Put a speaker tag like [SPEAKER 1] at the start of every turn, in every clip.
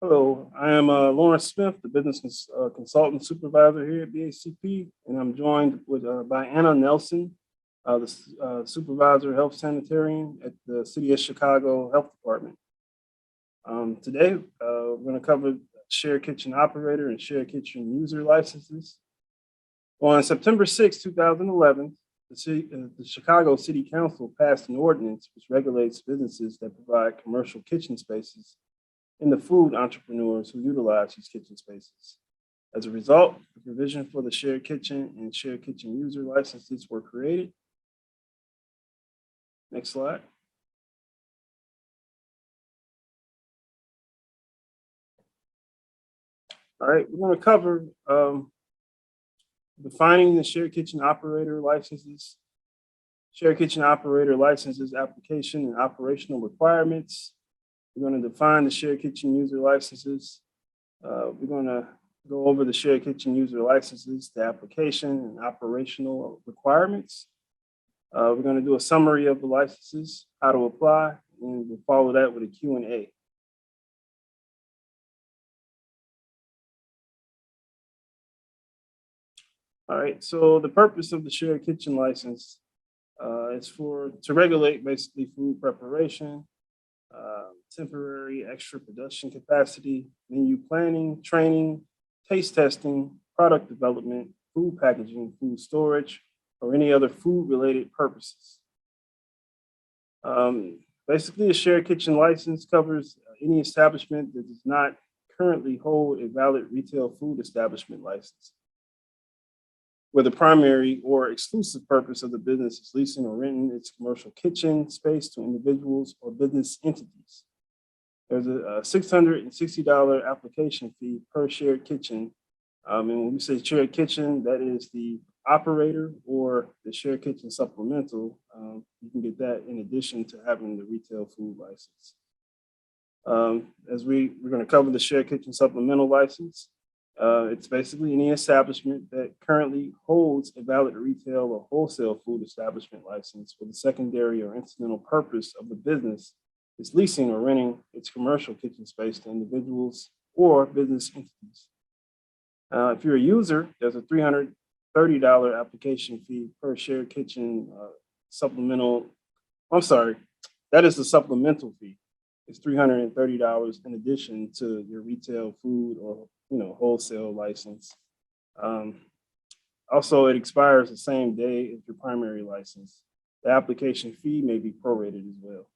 [SPEAKER 1] Hello, I am Lawrence Smith, the consultant supervisor here at BACP, and I'm joined by Anna Nelson, the supervisor health sanitarian at the City of Chicago Health Department. Today, we're going to cover shared kitchen operator and shared kitchen user licenses. On September 6, 2011, the Chicago City Council passed an ordinance which regulates businesses that provide commercial kitchen spaces and the food entrepreneurs who utilize these kitchen spaces. As a result, the provision for the shared kitchen and shared kitchen user licenses were created. Next slide. All right, we're going to cover defining the shared kitchen operator licenses, shared kitchen operator licenses application and operational requirements. We're going to define the shared kitchen user licenses. We're going to go over the shared kitchen user licenses, the application and operational requirements. We're going to do a summary of the licenses, how to apply, and we'll follow that with a Q&A. All right, so the purpose of the shared kitchen license is to regulate basically food preparation, temporary extra production capacity, menu planning, training, taste testing, product development, food packaging, food storage, or any other food-related purposes. Basically, a shared kitchen license covers any establishment that does not currently hold a valid retail food establishment license, where the primary or exclusive purpose of the business is leasing or renting its commercial kitchen space to individuals or business entities. There's a $660 application fee per shared kitchen. And when we say shared kitchen, that is the operator or the shared kitchen supplemental. You can get that in addition to having the retail food license. As we're going to cover the shared kitchen supplemental license. It's basically any establishment that currently holds a valid retail or wholesale food establishment license for the secondary or incidental purpose of the business is leasing or renting its commercial kitchen space to individuals or business entities. If you're a user, there's a $330 application fee per shared kitchen supplemental. I'm sorry, that is the supplemental fee. It's $330 in addition to your retail food or wholesale license. Also, it expires the same day as your primary license. The application fee may be prorated as well.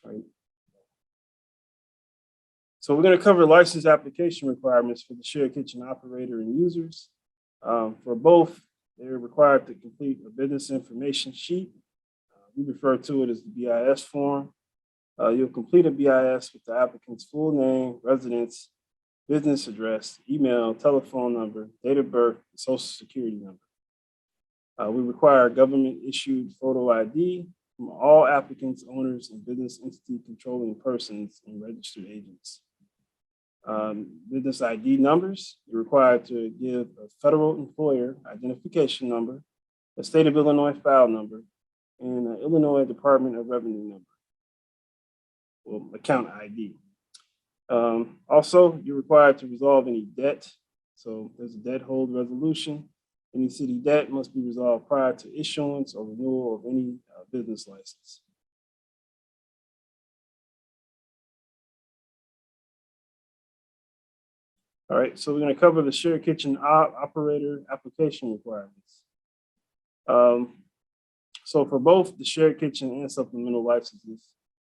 [SPEAKER 1] All right. So we're going to cover license application requirements for the shared kitchen operator and users. For both, they're required to complete a business information sheet. We refer to it as the BIS form. You'll complete a BIS with the applicant's full name, residence, business address, email, telephone number, date of birth, and social security number. We require a government-issued photo ID from all applicants, owners, and business entity controlling persons and registered agents. Business ID numbers, you're required to give a federal employer identification number, a state of Illinois file number, and an Illinois Department of Revenue number, or account ID. Also, you're required to resolve any debt. So there's a debt hold resolution. Any city debt must be resolved prior to issuance or renewal of any business license. All right, so we're going to cover the shared kitchen operator application requirements. So for both the shared kitchen and supplemental licenses,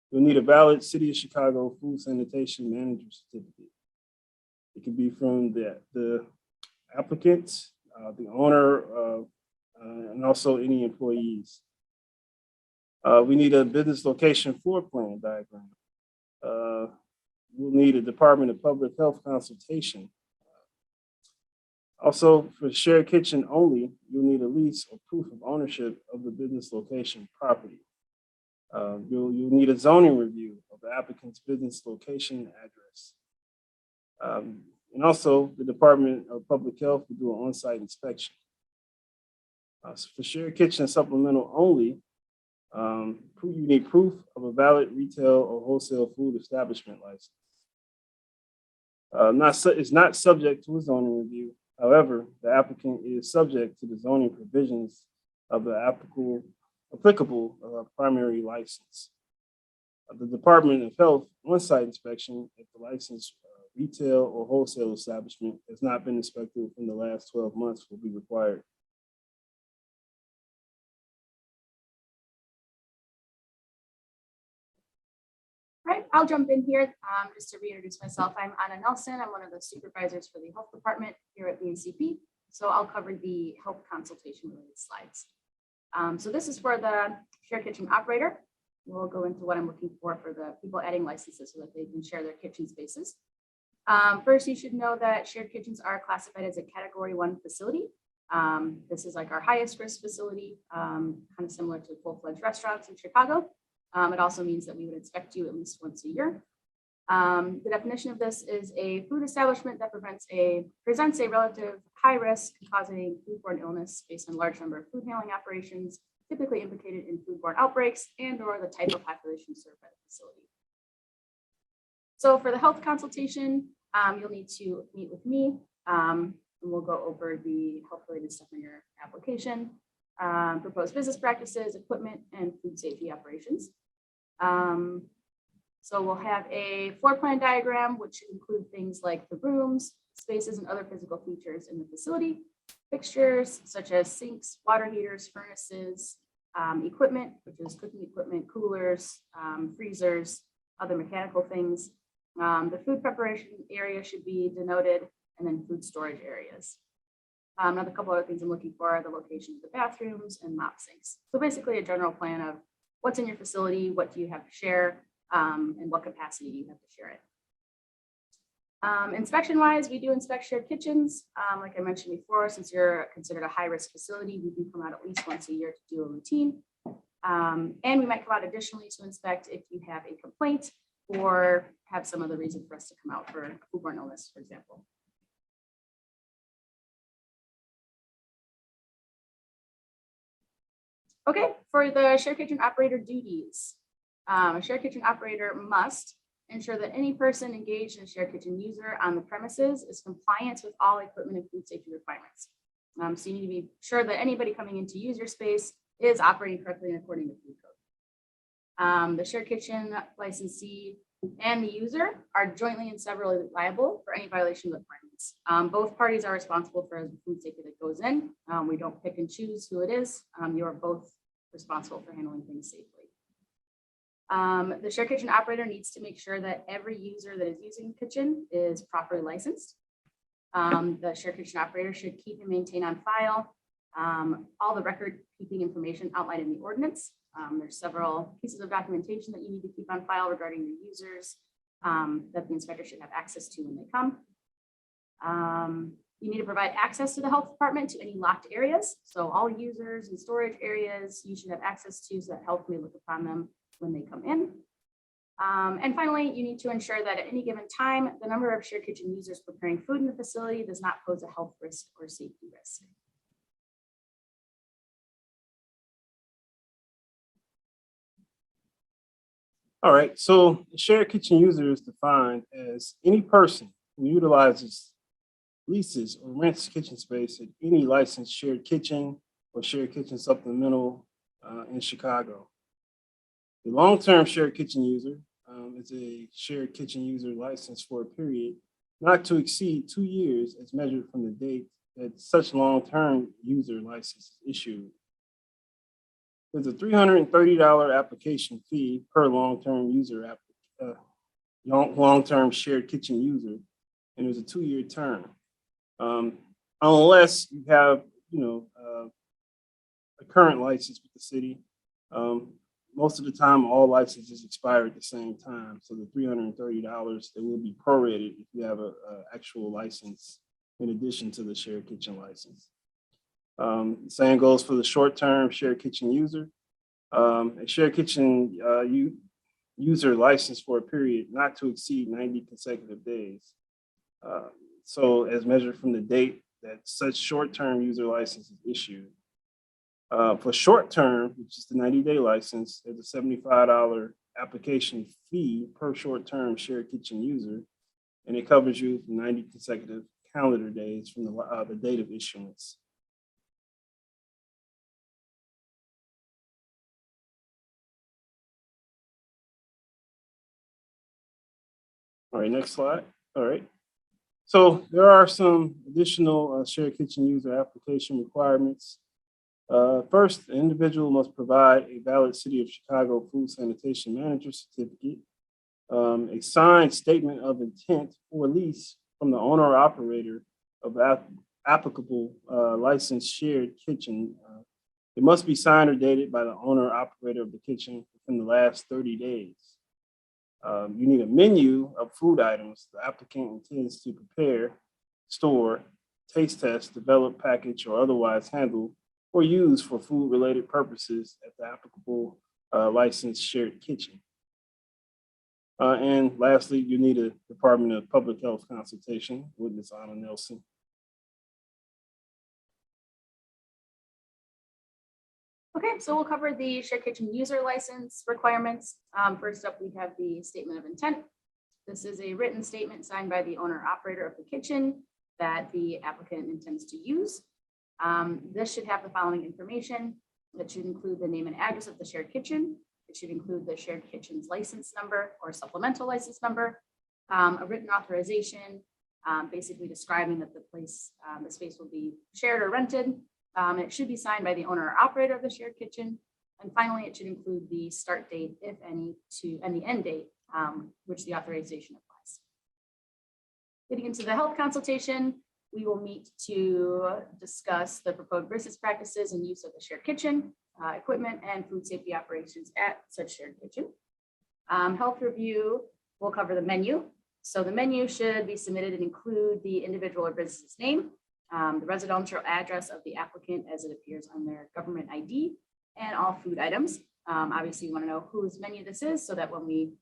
[SPEAKER 1] you'll need a valid City of Chicago Food Sanitation Manager certificate. It can be from the applicant, the owner, and also any employees. We need a business location floor plan diagram. We'll need a Department of Public Health consultation. Also, for shared kitchen only, you'll need a lease or proof of ownership of the business location property. You'll need a zoning review of the applicant's business location address. And also, the Department of Public Health will do an on-site inspection. So for shared kitchen supplemental only, You need proof of a valid retail or wholesale food establishment license. It's not subject to a zoning review. However, the applicant is subject to the zoning provisions of the applicable primary license. The Department of Health on-site inspection at the licensed retail or wholesale establishment has not been inspected within the last 12 months will be required.
[SPEAKER 2] Right, I'll jump in here just to reintroduce myself. I'm Anna Nelson. I'm one of the supervisors for the health department here at BACP. So I'll cover the health consultation related slides. So this is for the shared kitchen operator. We'll go into what I'm looking for the people adding licenses so that they can share their kitchen spaces. First, you should know that shared kitchens are classified as a Category 1 facility. This is like our highest risk facility, kind of similar to full-fledged restaurants in Chicago. It also means that we would inspect you at least once a year. The definition of this is a food establishment that presents a relative high risk causing foodborne illness based on a large number of food handling operations, typically implicated in foodborne outbreaks and/or the type of population served by the facility. So for the health consultation, you'll need to meet with me, and we'll go over the health-related stuff in your application, proposed business practices, equipment, and food safety operations. So we'll have a floor plan diagram, which should include things like the rooms, spaces, and other physical features in the facility, fixtures such as sinks, water heaters, furnaces, equipment, which is cooking equipment, coolers, freezers, other mechanical things. The food preparation area should be denoted, and then food storage areas. Another couple other things I'm looking for are the location of the bathrooms and mop sinks. So basically a general plan of what's in your facility, what do you have to share, and what capacity do you have to share it. Inspection-wise, we do inspect shared kitchens. Like I mentioned before, since you're considered a high-risk facility, we do come out at least once a year to do a routine. And we might come out additionally to inspect if you have a complaint or have some other reason for us to come out for foodborne illness, for example. Okay, for the shared kitchen operator duties, a shared kitchen operator must ensure that any person engaged in a shared kitchen user on the premises is compliant with all equipment and food safety requirements. So you need to be sure that anybody coming in to use your space is operating correctly and according to food code. The shared kitchen licensee and the user are jointly and severally liable for any violation of requirements. Both parties are responsible for the food safety that goes in. We don't pick and choose who it is. You are both responsible for handling things safely. The shared kitchen operator needs to make sure that every user that is using the kitchen is properly licensed. The shared kitchen operator should keep and maintain on file all the record keeping information outlined in the ordinance. There's several pieces of documentation that you need to keep on file regarding your users that the inspector should have access to when they come. You need to provide access to the health department to any locked areas. So all users and storage areas you should have access to so that health may look upon them when they come in. And finally, you need to ensure that at any given time, the number of shared kitchen users preparing food in the facility does not pose a health risk or safety risk.
[SPEAKER 1] All right, so the shared kitchen user is defined as any person who utilizes, leases, or rents kitchen space at any licensed shared kitchen or shared kitchen supplemental in Chicago. The long-term shared kitchen user is a shared kitchen user license for a period not to exceed 2 years as measured from the date that such long-term user license is issued. There's a $330 application fee per long-term user, long-term shared kitchen user, and there's a 2-year term. Unless you have, a current license with the city. Most of the time, all licenses expire at the same time. So the $330, they will be prorated if you have an actual license in addition to the shared kitchen license. Same goes for the short-term shared kitchen user. A shared kitchen user license for a period not to exceed 90 consecutive days. So as measured from the date that such short-term user license is issued. For short term, which is the 90-day license, there's a $75 application fee per short term shared kitchen user, and it covers you for 90 consecutive calendar days from the date of issuance. All right, next slide. All right. So there are some additional shared kitchen user application requirements. First, the individual must provide a valid City of Chicago Food Sanitation Manager certificate, a signed statement of intent or lease from the owner or operator of applicable licensed shared kitchen. It must be signed or dated by the owner or operator of the kitchen within the last 30 days. You need a menu of food items the applicant intends to prepare, store, taste test, develop, package, or otherwise handle or use for food-related purposes at the applicable licensed shared kitchen. And lastly, you need a Department of Public Health consultation with Ms. Anna Nelson.
[SPEAKER 2] Okay, so we'll cover the shared kitchen user license requirements. First up, we have the statement of intent. This is a written statement signed by the owner operator of the kitchen that the applicant intends to use. This should have the following information. It should include the name and address of the shared kitchen. It should include the shared kitchen's license number or supplemental license number, a written authorization, basically describing that the space will be shared or rented. It should be signed by the owner or operator of the shared kitchen. And finally, it should include the start date, if any, and the end date, which the authorization applies. Getting into the health consultation, we will meet to discuss the proposed business practices and use of the shared kitchen, equipment, and food safety operations at such shared kitchen. Health review will cover the menu. So the menu should be submitted and include the individual or business's name, the residential address of the applicant as it appears on their government ID, and all food items. Obviously, you want to know whose menu this is so that when we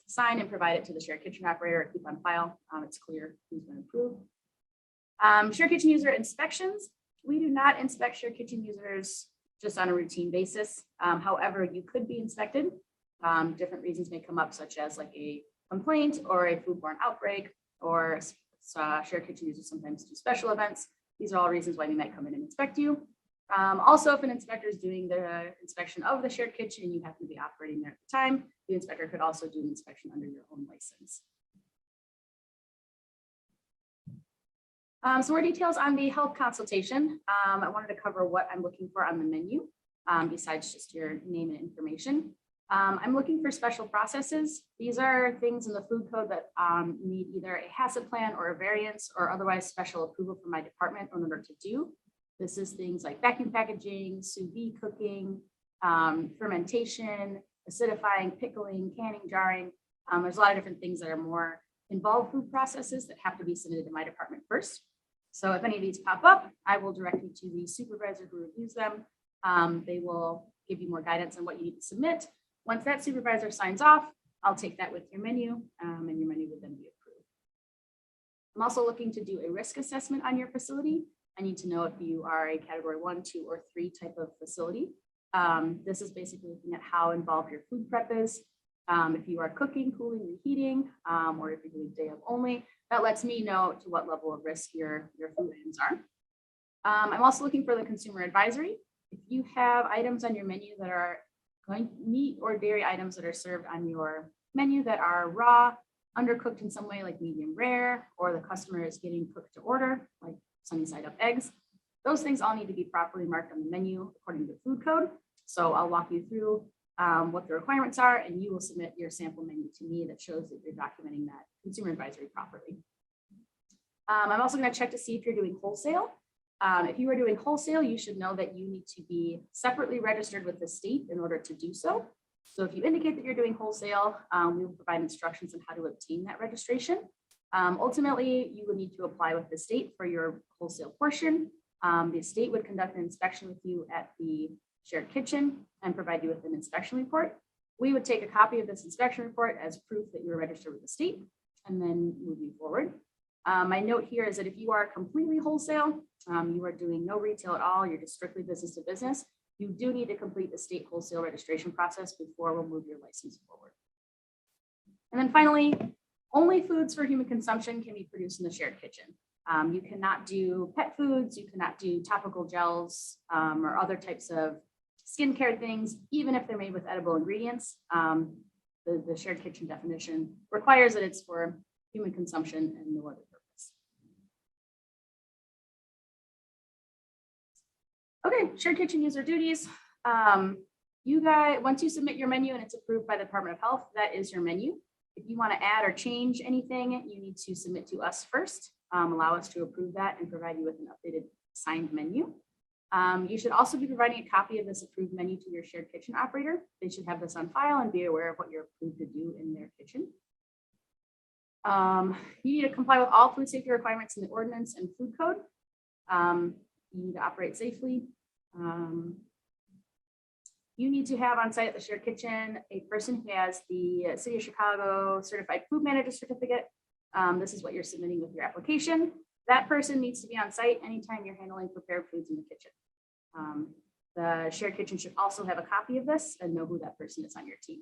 [SPEAKER 2] sign and provide it to the shared kitchen operator or keep on file, it's clear who's been approved. Shared kitchen user inspections. We do not inspect shared kitchen users just on a routine basis. However, you could be inspected. Different reasons may come up, such as like a complaint or a foodborne outbreak, or shared kitchen users sometimes do special events. These are all reasons why we might come in and inspect you. Also, if an inspector is doing the inspection of the shared kitchen and you happen to be operating there at the time, the inspector could also do an inspection under your own license. Some more details on the health consultation. I wanted to cover what I'm looking for on the menu, besides just your name and information. I'm looking for special processes. These are things in the food code that need either a HACCP plan or a variance or otherwise special approval from my department in order to do. This is things like vacuum packaging, sous vide cooking, fermentation, acidifying, pickling, canning, jarring. There's a lot of different things that are more involved food processes that have to be submitted to my department first. So if any of these pop up, I will direct you to the supervisor who reviews them. They will give you more guidance on what you need to submit. Once that supervisor signs off, I'll take that with your menu, and your menu will then be approved. I'm also looking to do a risk assessment on your facility. I need to know if you are a category 1, 2, or 3 type of facility. This is basically looking at how involved your food prep is. If you are cooking, cooling, reheating, or if you're doing day of only, that lets me know to what level of risk your food items are. I'm also looking for the consumer advisory. If you have items on your menu that are meat or dairy items that are served on your menu that are raw, undercooked in some way like medium rare, or the customer is getting cooked to order like sunny side up eggs, those things all need to be properly marked on the menu according to the food code. So I'll walk you through what the requirements are, and you will submit your sample menu to me that shows that you're documenting that consumer advisory properly. I'm also going to check to see if you're doing wholesale. If you are doing wholesale, you should know that you need to be separately registered with the state in order to do so. So if you indicate that you're doing wholesale, we will provide instructions on how to obtain that registration. Ultimately, you would need to apply with the state for your wholesale portion. The state would conduct an inspection with you at the shared kitchen and provide you with an inspection report. We would take a copy of this inspection report as proof that you're registered with the state and then move you forward. My note here is that if you are completely wholesale, you are doing no retail at all, you're just strictly business to business, you do need to complete the state wholesale registration process before we'll move your license forward. And then finally, only foods for human consumption can be produced in the shared kitchen. You cannot do pet foods, you cannot do topical gels or other types of skincare things, even if they're made with edible ingredients. The shared kitchen definition requires that it's for human consumption and no other purpose. Okay, shared kitchen user duties. You guys, once you submit your menu and it's approved by the Department of Health, that is your menu. If you want to add or change anything, you need to submit to us first, allow us to approve that and provide you with an updated signed menu. You should also be providing a copy of this approved menu to your shared kitchen operator. They should have this on file and be aware of what you're approved to do in their kitchen. You need to comply with all food safety requirements in the ordinance and food code. You need to operate safely. You need to have on site at the shared kitchen a person who has the City of Chicago Certified Food Manager Certificate. This is what you're submitting with your application. That person needs to be on site anytime you're handling prepared foods in the kitchen. The shared kitchen should also have a copy of this and know who that person is on your team.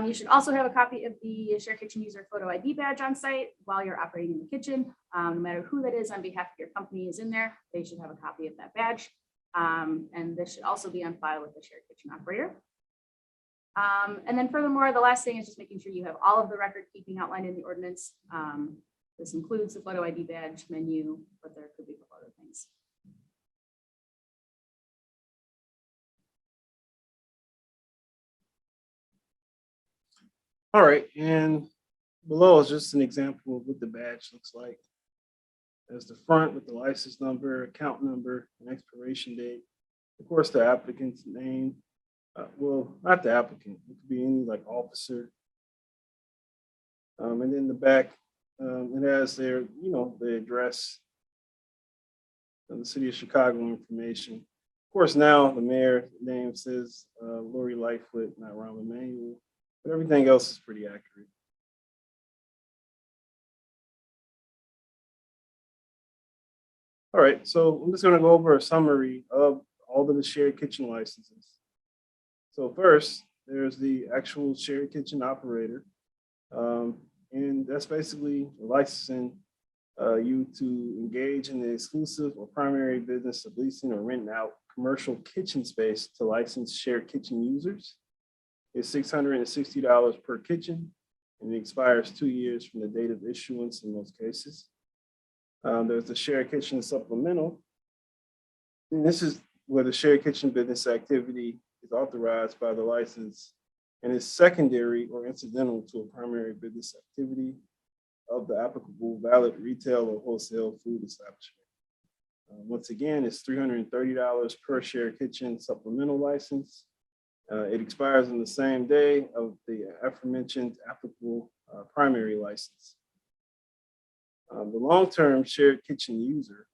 [SPEAKER 2] You should also have a copy of the shared kitchen user photo ID badge on site while you're operating in the kitchen. No matter who that is on behalf of your company is in there, they should have a copy of that badge. And this should also be on file with the shared kitchen operator. And then furthermore, the last thing is just making sure you have all of the record keeping outlined in the ordinance. This includes the photo ID badge, menu, but there could be other things.
[SPEAKER 1] All right, and below is just an example of what the badge looks like. There's the front with the license number, account number, and expiration date. Of course, the applicant's name. Well, not the applicant. It could be any like officer. And then the back, it has their, the address of the City of Chicago information. Of course, now the mayor's name says Lori Lightfoot, not Rahm Emanuel, but everything else is pretty accurate. All right, so I'm just going to go over a summary of all of the shared kitchen licenses. So first, there's the actual shared kitchen operator. And that's basically licensing you to engage in the exclusive or primary business of leasing or renting out commercial kitchen space to licensed shared kitchen users. It's $660 per kitchen, and it expires 2 years from the date of issuance in most cases. There's the shared kitchen supplemental. And this is where the shared kitchen business activity is authorized by the license and is secondary or incidental to a primary business activity of the applicable valid retail or wholesale food establishment. Once again, it's $330 per shared kitchen supplemental license. It expires on the same day of the aforementioned applicable primary license. The long-term shared kitchen user,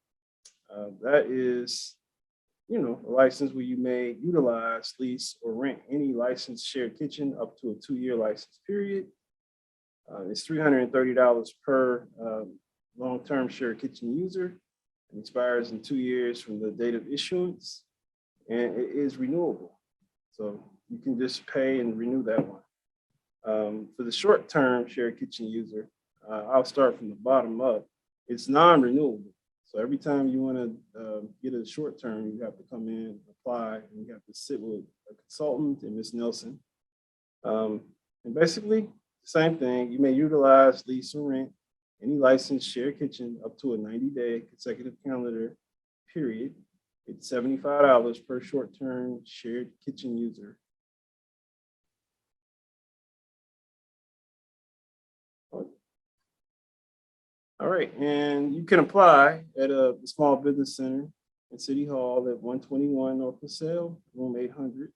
[SPEAKER 1] that is, a license where you may utilize, lease, or rent any licensed shared kitchen up to a 2-year license period. It's $330 per long-term shared kitchen user. It expires in 2 years from the date of issuance, and it is renewable. So you can just pay and renew that one. For the short-term shared kitchen user, I'll start from the bottom up. It's non-renewable. So every time you want to get a short term, you have to come in, apply, and you have to sit with a consultant and Ms. Nelson. And basically, same thing. You may utilize, lease, or rent any licensed shared kitchen up to a 90-day consecutive calendar period. It's $75 per short-term shared kitchen user. All right, and you can apply at a small business center in City Hall at 121 North LaSalle, room 800.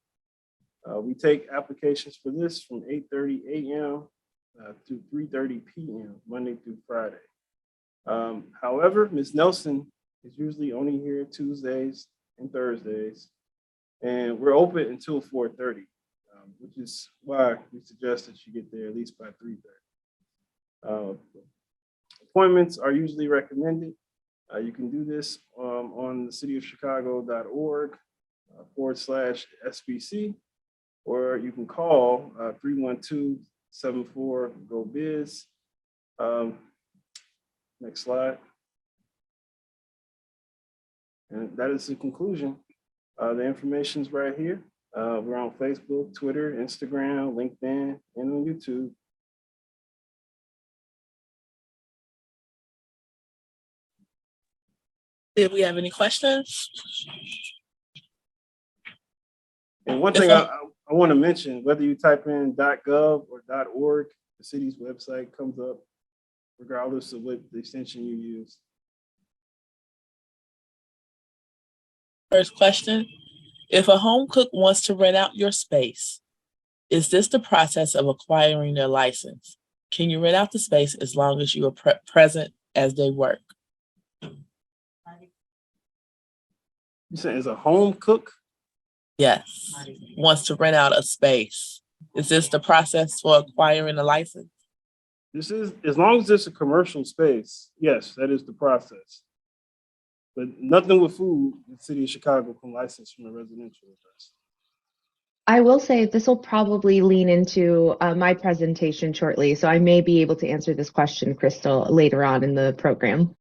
[SPEAKER 1] We take applications for this from 8:30 a.m. To 3:30 p.m. Monday through Friday. However, Ms. Nelson is usually only here Tuesdays and Thursdays, and we're open until 4:30, which is why we suggest that you get there at least by 3:30. Appointments are usually recommended. You can do this on the cityofchicago.org /SBC, or you can call 312-74-GO-BIZ. Next slide. And that is the conclusion. The information's right here. We're on Facebook, Twitter, Instagram, LinkedIn, and on YouTube.
[SPEAKER 3] Did we have any questions?
[SPEAKER 1] And one thing I want to mention, whether you type in .gov or .org, the city's website comes up regardless of what the extension you use.
[SPEAKER 3] First question, if a home cook wants to rent out your space, is this the process of acquiring their license? Can you rent out the space as long as you are present as they work?
[SPEAKER 1] You said as a home cook?
[SPEAKER 3] Yes, wants to rent out a space. Is this the process for acquiring a license?
[SPEAKER 1] This is, as long as it's a commercial space, yes, that is the process. But nothing with food, the city of Chicago can license from a residential address.
[SPEAKER 4] I will say this will probably lean into my presentation shortly, so I may be able to answer this question, Crystal, later on in the program.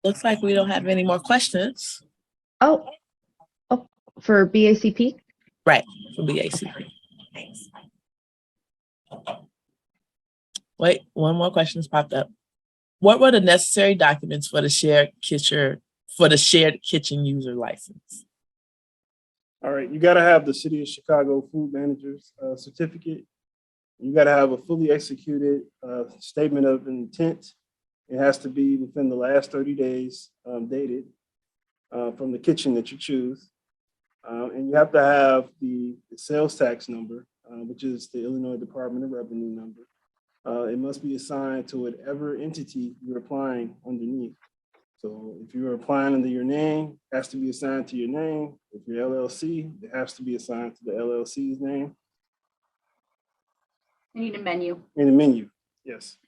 [SPEAKER 3] Looks like we don't have any more questions.
[SPEAKER 4] Oh, for BACP?
[SPEAKER 3] Right, for BACP. Wait, one more question has popped up. What were the necessary documents for the shared kitchen user license?
[SPEAKER 1] All right, you gotta have the city of Chicago food manager's certificate. You gotta have a fully executed statement of intent. It has to be within the last 30 days dated from the kitchen that you choose. And you have to have the sales tax number, which is the Illinois Department of Revenue number. It must be assigned to whatever entity you're applying underneath. So if you're applying under your name, it has to be assigned to your name. If you're LLC, it has to be assigned to the LLC's name.
[SPEAKER 2] I need a menu.
[SPEAKER 1] In the menu, yes.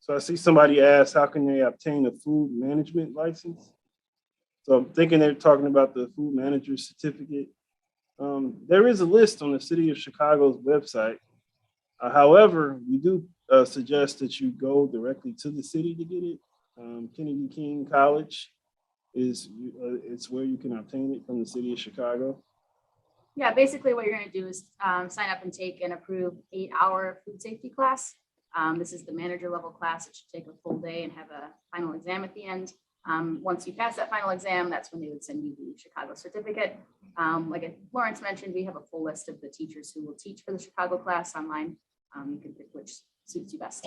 [SPEAKER 1] So I see somebody asked, how can they obtain a food management license? So I'm thinking they're talking about the food manager certificate. There is a list on the city of Chicago's website. However, we do suggest that you go directly to the city to get it. Kennedy King College it's where you can obtain it from the city of Chicago.
[SPEAKER 2] Yeah, basically what you're going to do is sign up and take an approved 8-hour food safety class. This is the manager level class. It should take a full day and have a final exam at the end. Once you pass that final exam, that's when they would send you the Chicago certificate. Like Lawrence mentioned, we have a full list of the teachers who will teach for the Chicago class online. You can pick which suits you best.